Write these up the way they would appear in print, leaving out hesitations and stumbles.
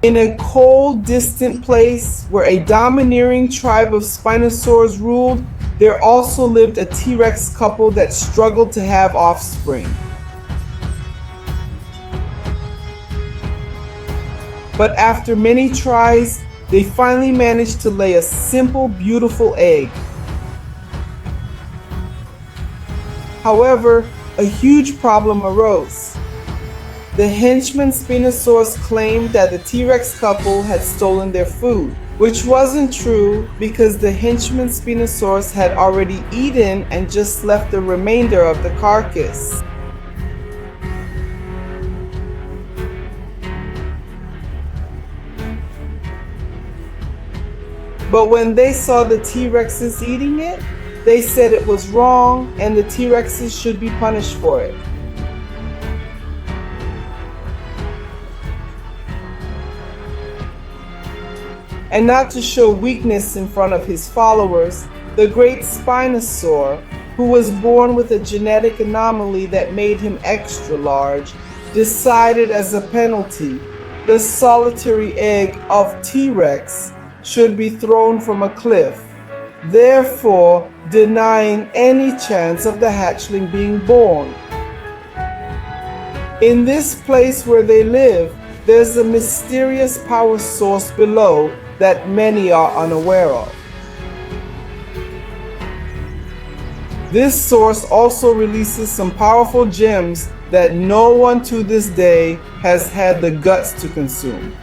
In a cold, distant place where a domineering tribe of Spinosaurs ruled, there also lived a T-Rex couple that struggled to have offspring. But after many tries, they finally managed to lay a simple, beautiful egg. However, a huge problem arose. The henchman Spinosaurus claimed that the T-Rex couple had stolen their food, which wasn't true because the henchman Spinosaurus had already eaten and just left the remainder of the carcass. But when they saw the T-Rexes eating it, they said it was wrong and the T-Rexes should be punished for it. And not to show weakness in front of his followers, the great Spinosaur, who was born with a genetic anomaly that made him extra large, decided as a penalty the solitary egg of T-Rex should be thrown from a cliff, therefore denying any chance of the hatchling being born. In this place where they live, there's a mysterious power source below that many are unaware of. This source also releases some powerful gems that no one to this day has had the guts to consume.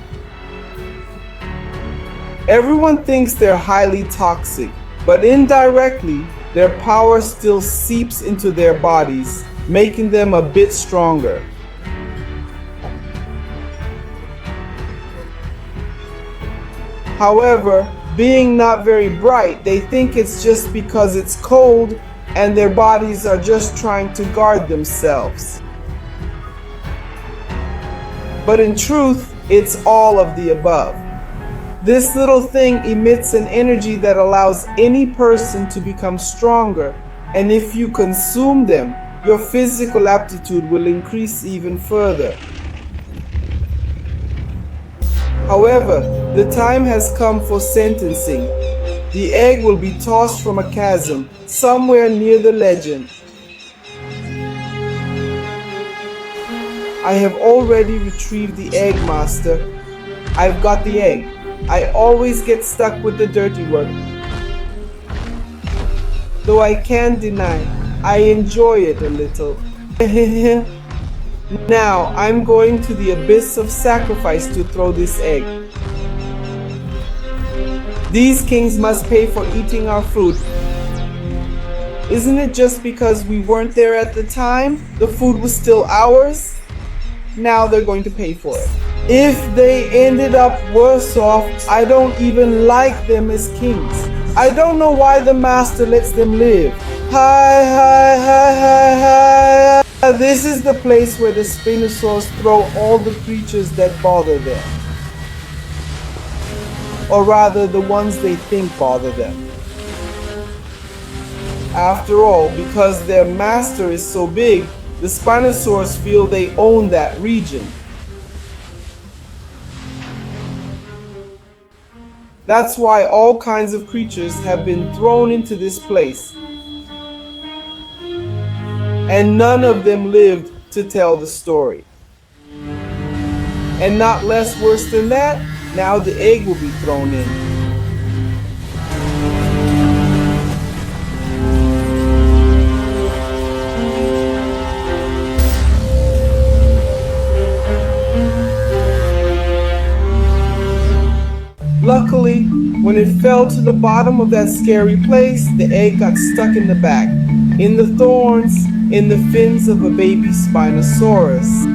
Everyone thinks they're highly toxic, but indirectly, their power still seeps into their bodies, making them a bit stronger. However, being not very bright, they think it's just because it's cold and their bodies are just trying to guard themselves. But in truth, it's all of the above. This little thing emits an energy that allows any person to become stronger, and if you consume them, your physical aptitude will increase even further. However, the time has come for sentencing. The egg will be tossed from a chasm somewhere near the legend. I have already retrieved the egg, Master. I've got the egg. I always get stuck with the dirty work. Though I can't deny, I enjoy it a little. Now, I'm going to the abyss of sacrifice to throw this egg. These kings must pay for eating our food. Isn't it just because we weren't there at the time? The food was still ours? Now they're going to pay for it. If they ended up worse off, I don't even like them as kings. I don't know why the master lets them live. Hi. This is the place where the Spinosaurs throw all the creatures that bother them. Or rather, the ones they think bother them. After all, because their master is so big, the Spinosaurs feel they own that region. That's why all kinds of creatures have been thrown into this place. And none of them lived to tell the story. And not less worse than that, now the egg will be thrown in. Luckily, when it fell to the bottom of that scary place, the egg got stuck in the back, in the thorns, in the fins of a baby Spinosaurus.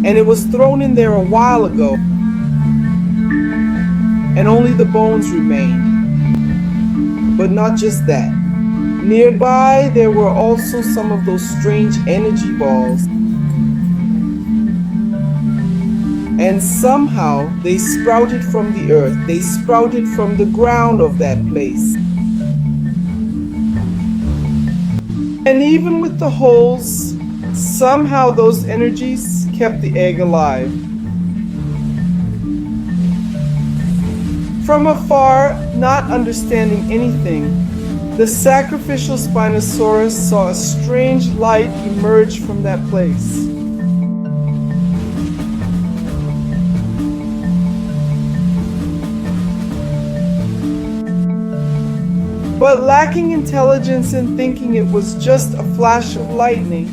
And it was thrown in there a while ago, and only the bones remained. But not just that. Nearby, there were also some of those strange energy balls. And somehow they sprouted from the earth. They sprouted from the ground of that place. And even with the holes, Somehow those energies kept the egg alive. From afar, not understanding anything, the sacrificial Spinosaurus saw a strange light emerge from that place. But lacking intelligence and thinking it was just a flash of lightning,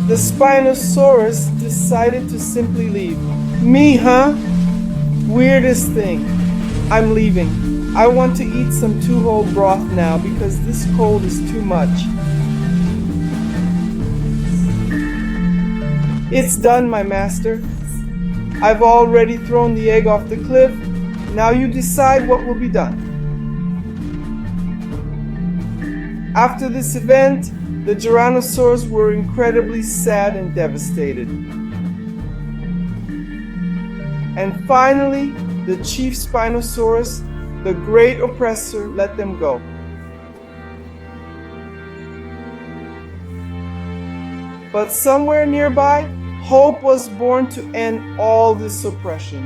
the Spinosaurus decided to simply leave. Me, huh? Weirdest thing. I'm leaving. I want to eat some two-hole broth now because this cold is too much. It's done, my master. I've already thrown the egg off the cliff. Now you decide what will be done. After this event, the Tyrannosaurs were incredibly sad and devastated. And finally, the chief Spinosaurus, the great oppressor, let them go. But somewhere nearby, hope was born to end all this oppression.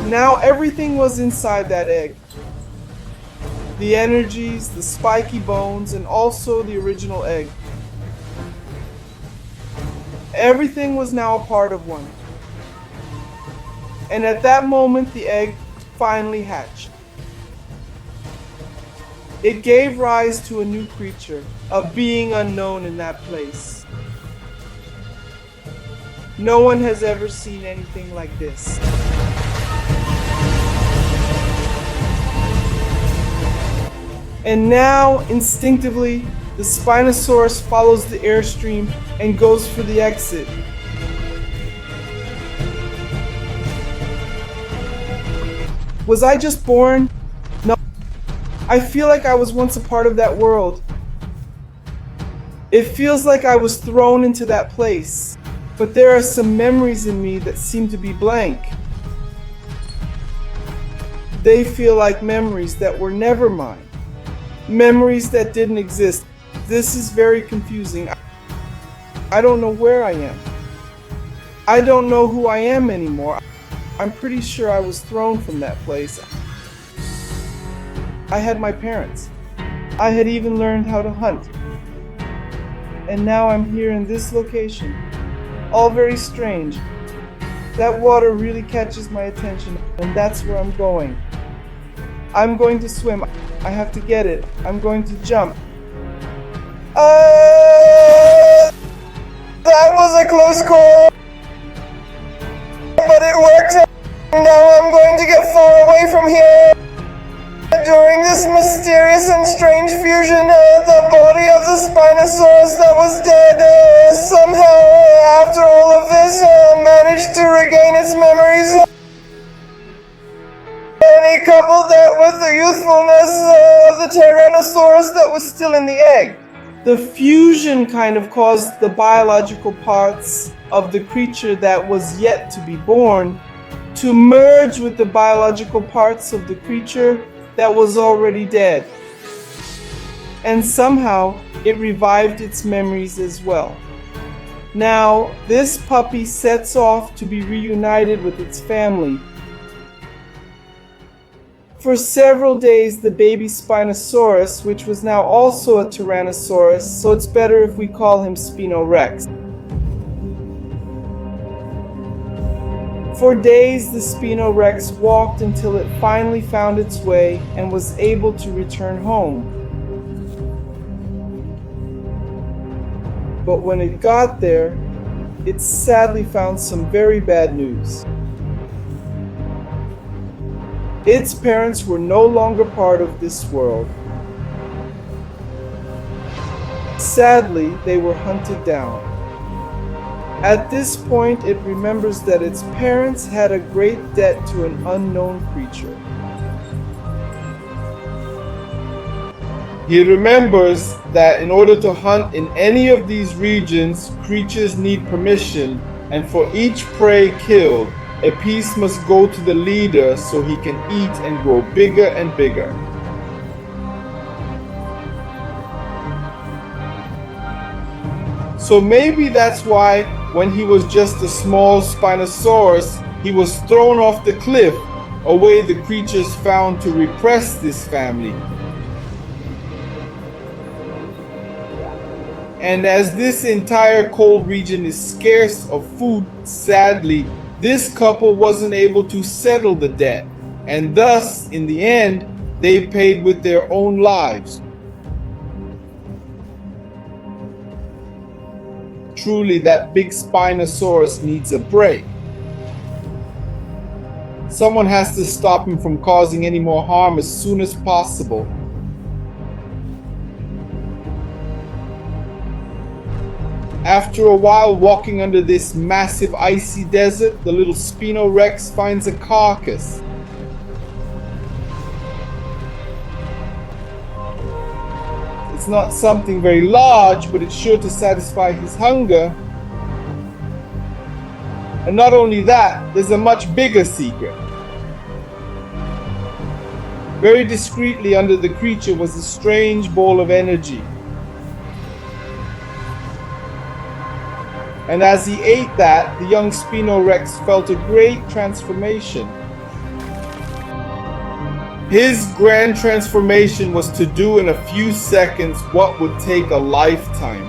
Now everything was inside that egg. The energies, the spiky bones, and also the original egg. Everything was now a part of one. And at that moment, the egg finally hatched. It gave rise to a new creature, a being unknown in that place. No one has ever seen anything like this. And now, instinctively, the Spinosaurus follows the airstream and goes for the exit. Was I just born? No. I feel like I was once a part of that world. It feels like I was thrown into that place, but there are some memories in me that seem to be blank. They feel like memories that were never mine. Memories that didn't exist. This is very confusing. I don't know where I am. I don't know who I am anymore. I'm pretty sure I was thrown from that place. I had my parents. I had even learned how to hunt. And now I'm here in this location. All very strange. That water really catches my attention, and that's where I'm going. I'm going to swim. I have to get it. I'm going to jump. That was a close call. But it worked. Now I'm going to get far away from here. During this mysterious and strange fusion, the body of the Spinosaurus that was dead somehow, after all of this, managed to regain its memories. And he coupled that with the youthfulness of the Tyrannosaurus that was still in the egg. The fusion kind of caused the biological parts of the creature that was yet to be born to merge with the biological parts of the creature that was already dead. And somehow it revived its memories as well. Now, this puppy sets off to be reunited with its family. For several days, the baby Spinosaurus, which was now also a Tyrannosaurus, so it's better if we call him SPINOREX. For days, the SPINOREX walked until it finally found its way and was able to return home. But when it got there, it sadly found some very bad news. Its parents were no longer part of this world. Sadly, they were hunted down. At this point, it remembers that its parents had a great debt to an unknown creature. He remembers that in order to hunt in any of these regions, creatures need permission, and for each prey killed, A piece must go to the leader so he can eat and grow bigger and bigger. So maybe that's why when he was just a small Spinosaurus, he was thrown off the cliff, a way the creatures found to repress this family. And as this entire cold region is scarce of food, sadly, this couple wasn't able to settle the debt, and thus, in the end, they paid with their own lives. Truly, that big Spinosaurus needs a break. Someone has to stop him from causing any more harm as soon as possible. After a while walking under this massive icy desert, the little SPINOREX finds a carcass. It's not something very large, but it's sure to satisfy his hunger. And not only that, there's a much bigger secret. Very discreetly under the creature was a strange ball of energy. And as he ate that, the young SPINOREX felt a great transformation. His grand transformation was to do in a few seconds what would take a lifetime.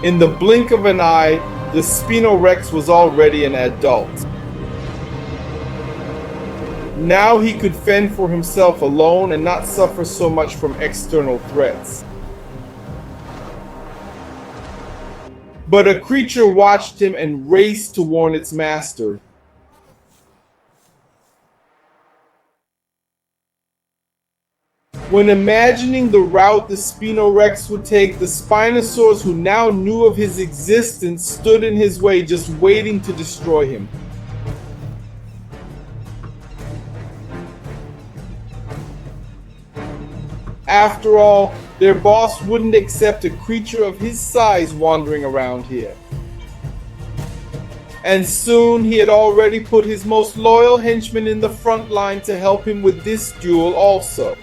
In the blink of an eye, the SPINOREX was already an adult. Now he could fend for himself alone and not suffer so much from external threats. But a creature watched him and raced to warn its master. When imagining the route the SPINOREX would take, the Spinosaurs who now knew of his existence stood in his way, just waiting to destroy him. After all, their boss wouldn't accept a creature of his size wandering around here. And soon he had already put his most loyal henchmen in the front line to help him with this duel also.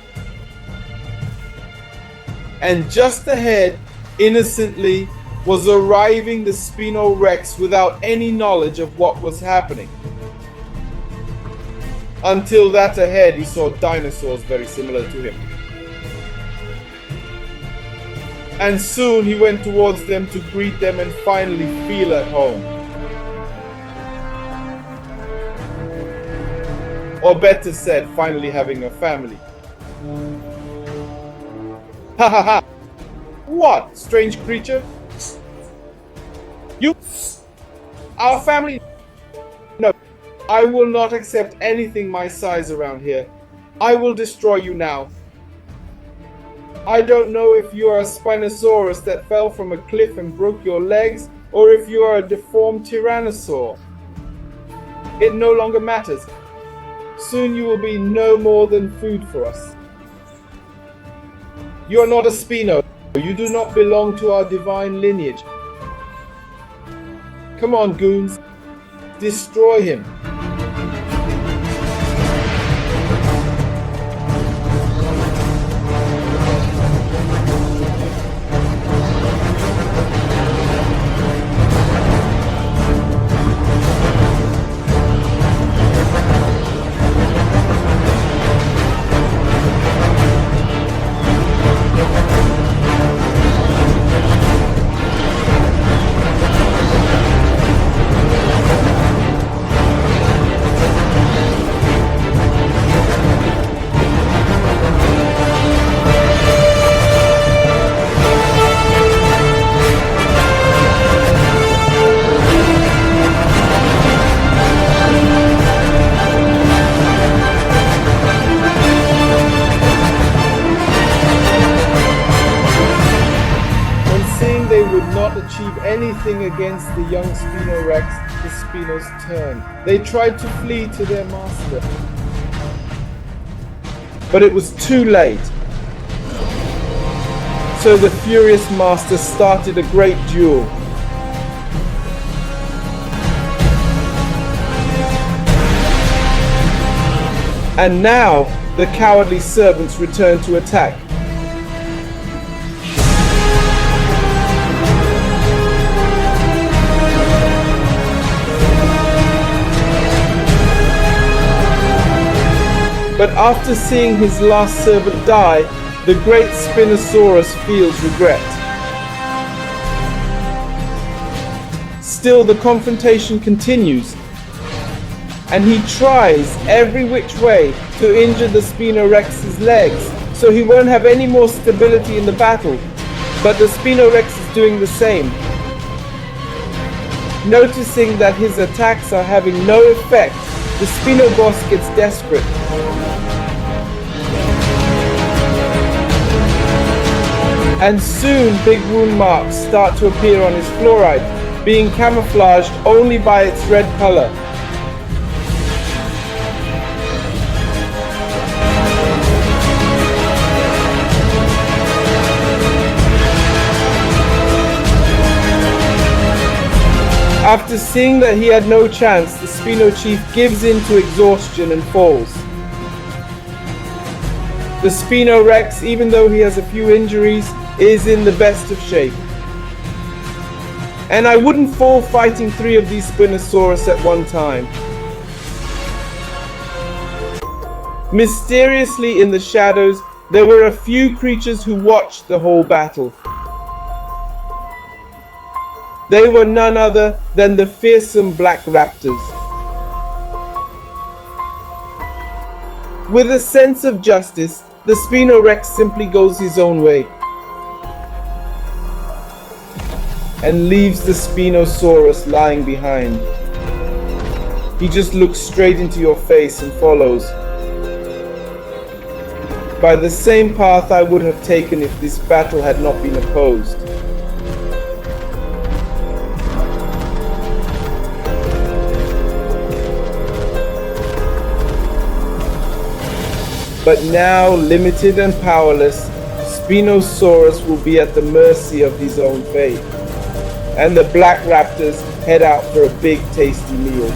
And just ahead, innocently, was arriving the SPINOREX without any knowledge of what was happening. Until that ahead he saw dinosaurs very similar to him. And soon he went towards them to greet them and finally feel at home. Or better said, finally having a family. Ha ha ha! What, strange creature? You? Our family? No, I will not accept anything my size around here. I will destroy you now. I don't know if you are a Spinosaurus that fell from a cliff and broke your legs, or if you are a deformed Tyrannosaur. It no longer matters. Soon you will be no more than food for us. You are not a Spino. You do not belong to our divine lineage. Come on, goons. Destroy him. Achieve anything against the young SPINOREX, the Spinos turned. They tried to flee to their master. But it was too late. So the furious master started a great duel. And now the cowardly servants return to attack. But after seeing his last servant die, the great Spinosaurus feels regret. Still, the confrontation continues, and he tries every which way to injure the SPINOREX's legs so he won't have any more stability in the battle, but the SPINOREX is doing the same. Noticing that his attacks are having no effect, the Spinoboss gets desperate. And soon big wound marks start to appear on his fluoride, being camouflaged only by its red color. After seeing that he had no chance, the Spino Chief gives in to exhaustion and falls. The SPINOREX, even though he has a few injuries, is in the best of shape. And I wouldn't fall fighting 3 of these Spinosaurus at one time. Mysteriously in the shadows, there were a few creatures who watched the whole battle. They were none other than the fearsome black raptors. With a sense of justice, the SPINOREX simply goes his own way and leaves the Spinosaurus lying behind. He just looks straight into your face and follows, by the same path I would have taken if this battle had not been opposed. But now, limited and powerless, Spinosaurus will be at the mercy of his own fate. And the black raptors head out for a big tasty meal.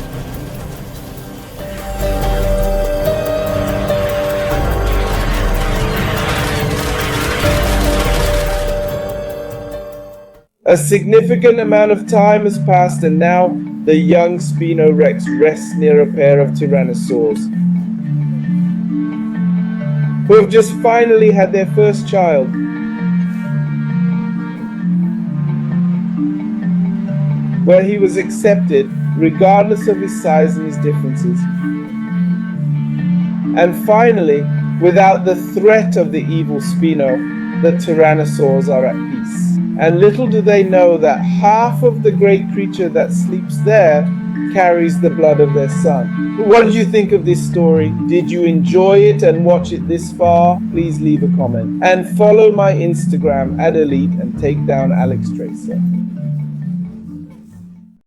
A significant amount of time has passed, and now the young SPINOREX rests near a pair of tyrannosaurs, who have just finally had their first child. Where he was accepted regardless of his size and his differences. And finally, without the threat of the evil Spino, the tyrannosaurs are at peace. And little do they know that half of the great creature that sleeps there carries the blood of their son. What did you think of this story? Did you enjoy it and watch it this far? Please leave a comment. And follow my Instagram @Elite and take down Alex Tracer.